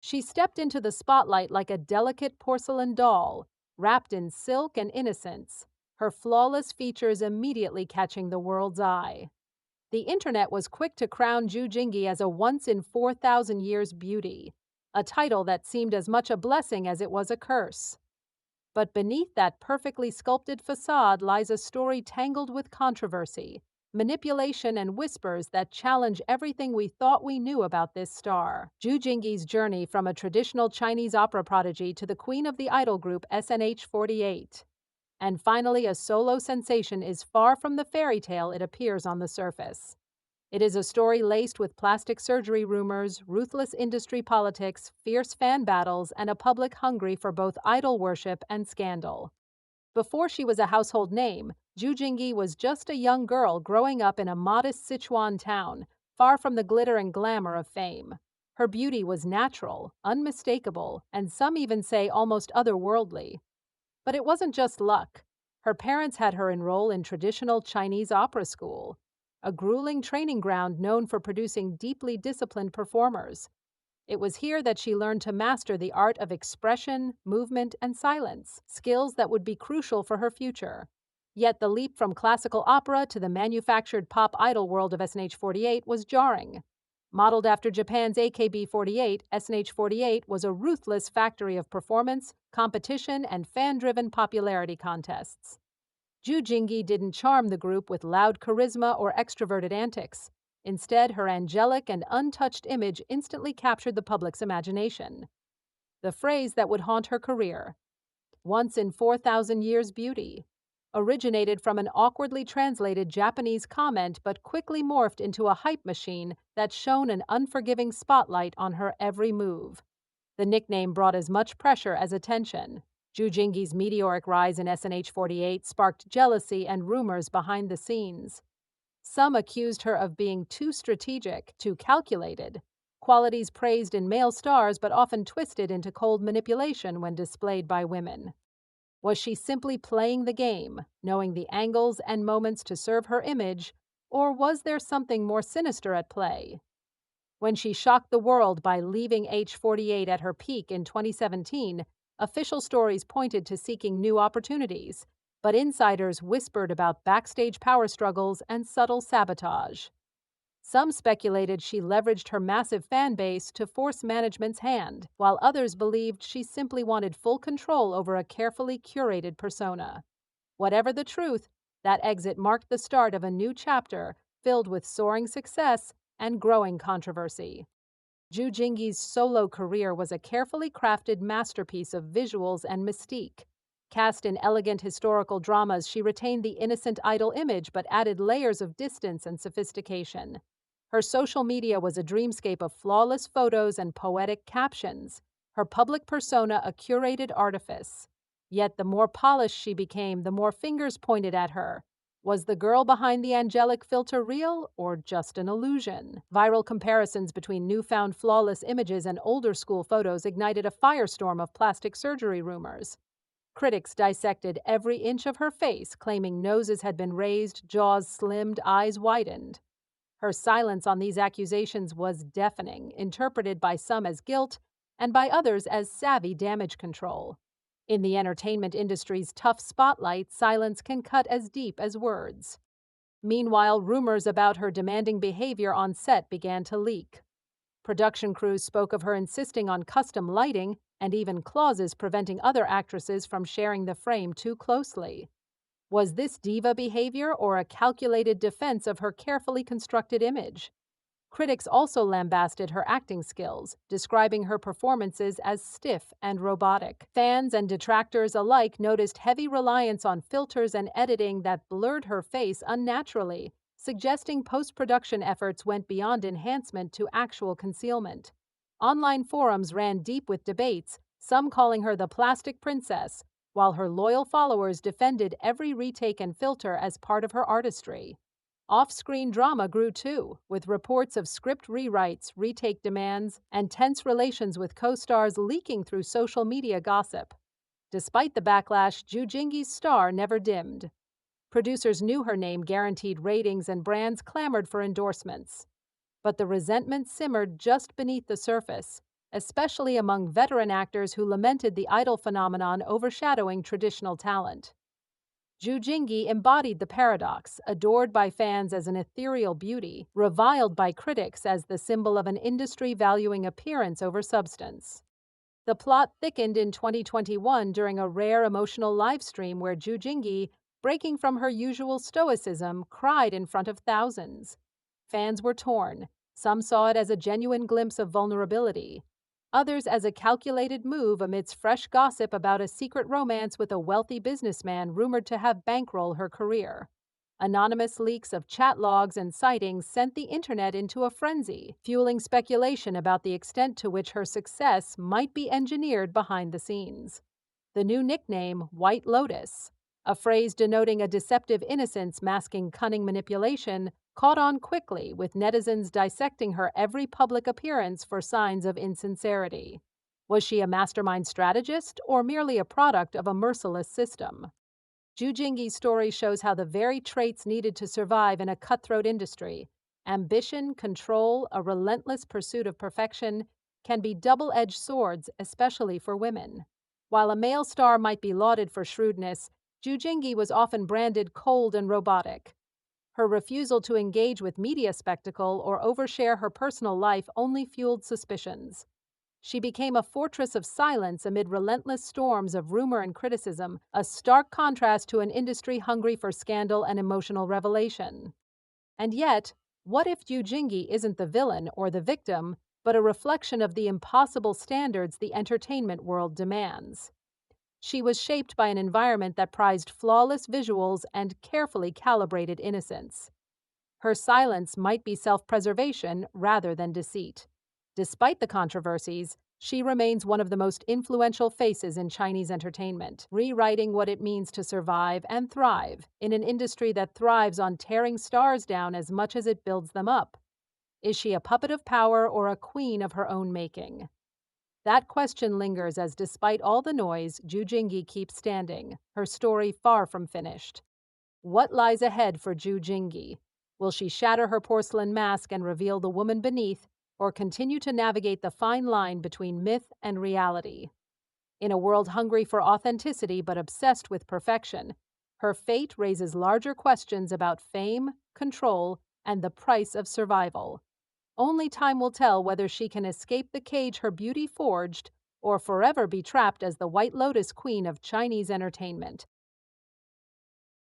She stepped into the spotlight like a delicate porcelain doll, wrapped in silk and innocence, her flawless features immediately catching the world's eye. The internet was quick to crown Ju Jingyi as a once in 4,000 years beauty, a title that seemed as much a blessing as it was a curse. But beneath that perfectly sculpted facade lies a story tangled with controversy, manipulation, and whispers that challenge everything we thought we knew about this star. Ju Jingyi's journey from a traditional Chinese opera prodigy to the queen of the idol group SNH48. And finally, a solo sensation is far from the fairy tale it appears on the surface. It is a story laced with plastic surgery rumors, ruthless industry politics, fierce fan battles, and a public hungry for both idol worship and scandal. Before she was a household name, Ju Jingyi was just a young girl growing up in a modest Sichuan town, far from the glitter and glamour of fame. Her beauty was natural, unmistakable, and some even say almost otherworldly. But it wasn't just luck. Her parents had her enroll in traditional Chinese opera school, a grueling training ground known for producing deeply disciplined performers. It was here that she learned to master the art of expression, movement, and silence, skills that would be crucial for her future. Yet the leap from classical opera to the manufactured pop idol world of SNH48 was jarring. Modeled after Japan's AKB48, SNH48 was a ruthless factory of performance, competition, and fan-driven popularity contests. Ju Jingyi didn't charm the group with loud charisma or extroverted antics. Instead, her angelic and untouched image instantly captured the public's imagination. The phrase that would haunt her career, once in 4,000 years beauty, originated from an awkwardly translated Japanese comment but quickly morphed into a hype machine that shone an unforgiving spotlight on her every move. The nickname brought as much pressure as attention. Ju Jingyi's meteoric rise in SNH48 sparked jealousy and rumors behind the scenes. Some accused her of being too strategic, too calculated, qualities praised in male stars but often twisted into cold manipulation when displayed by women. Was she simply playing the game, knowing the angles and moments to serve her image, or was there something more sinister at play? When she shocked the world by leaving H48 at her peak in 2017, official stories pointed to seeking new opportunities, but insiders whispered about backstage power struggles and subtle sabotage. Some speculated she leveraged her massive fan base to force management's hand, while others believed she simply wanted full control over a carefully curated persona. Whatever the truth, that exit marked the start of a new chapter filled with soaring success and growing controversy. Ju Jingyi's solo career was a carefully crafted masterpiece of visuals and mystique. Cast in elegant historical dramas, she retained the innocent idol image but added layers of distance and sophistication. Her social media was a dreamscape of flawless photos and poetic captions, her public persona a curated artifice. Yet the more polished she became, the more fingers pointed at her. Was the girl behind the angelic filter real or just an illusion? Viral comparisons between newfound flawless images and older school photos ignited a firestorm of plastic surgery rumors. Critics dissected every inch of her face, claiming noses had been raised, jaws slimmed, eyes widened. Her silence on these accusations was deafening, interpreted by some as guilt and by others as savvy damage control. In the entertainment industry's tough spotlight, silence can cut as deep as words. Meanwhile, rumors about her demanding behavior on set began to leak. Production crews spoke of her insisting on custom lighting and even clauses preventing other actresses from sharing the frame too closely. Was this diva behavior or a calculated defense of her carefully constructed image? Critics also lambasted her acting skills, describing her performances as stiff and robotic. Fans and detractors alike noticed heavy reliance on filters and editing that blurred her face unnaturally, suggesting post-production efforts went beyond enhancement to actual concealment. Online forums ran deep with debates, some calling her the plastic princess, while her loyal followers defended every retake and filter as part of her artistry. Off-screen drama grew too, with reports of script rewrites, retake demands, and tense relations with co-stars leaking through social media gossip. Despite the backlash, Ju Jingyi's star never dimmed. Producers knew her name guaranteed ratings and brands clamored for endorsements. But the resentment simmered just beneath the surface. especially among veteran actors who lamented the idol phenomenon overshadowing traditional talent. Ju Jingyi embodied the paradox, adored by fans as an ethereal beauty, reviled by critics as the symbol of an industry valuing appearance over substance. The plot thickened in 2021 during a rare emotional livestream where Ju Jingyi, breaking from her usual stoicism, cried in front of thousands. Fans were torn. Some saw it as a genuine glimpse of vulnerability. Others as a calculated move amidst fresh gossip about a secret romance with a wealthy businessman rumored to have bankrolled her career. Anonymous leaks of chat logs and sightings sent the internet into a frenzy, fueling speculation about the extent to which her success might be engineered behind the scenes. The new nickname, White Lotus, a phrase denoting a deceptive innocence masking cunning manipulation, caught on quickly, with netizens dissecting her every public appearance for signs of insincerity. Was she a mastermind strategist or merely a product of a merciless system? Ju Jingyi's story shows how the very traits needed to survive in a cutthroat industry, ambition, control, a relentless pursuit of perfection, can be double-edged swords, especially for women. While a male star might be lauded for shrewdness, Ju Jingyi was often branded cold and robotic. Her refusal to engage with media spectacle or overshare her personal life only fueled suspicions. She became a fortress of silence amid relentless storms of rumor and criticism, a stark contrast to an industry hungry for scandal and emotional revelation. And yet, what if Ju Jingyi isn't the villain or the victim, but a reflection of the impossible standards the entertainment world demands? She was shaped by an environment that prized flawless visuals and carefully calibrated innocence. Her silence might be self-preservation rather than deceit. Despite the controversies, she remains one of the most influential faces in Chinese entertainment, rewriting what it means to survive and thrive in an industry that thrives on tearing stars down as much as it builds them up. Is she a puppet of power or a queen of her own making? That question lingers as, despite all the noise, Ju Jingyi keeps standing, her story far from finished. What lies ahead for Ju Jingyi? Will she shatter her porcelain mask and reveal the woman beneath, or continue to navigate the fine line between myth and reality? In a world hungry for authenticity but obsessed with perfection, her fate raises larger questions about fame, control, and the price of survival. Only time will tell whether she can escape the cage her beauty forged or forever be trapped as the White Lotus queen of Chinese entertainment.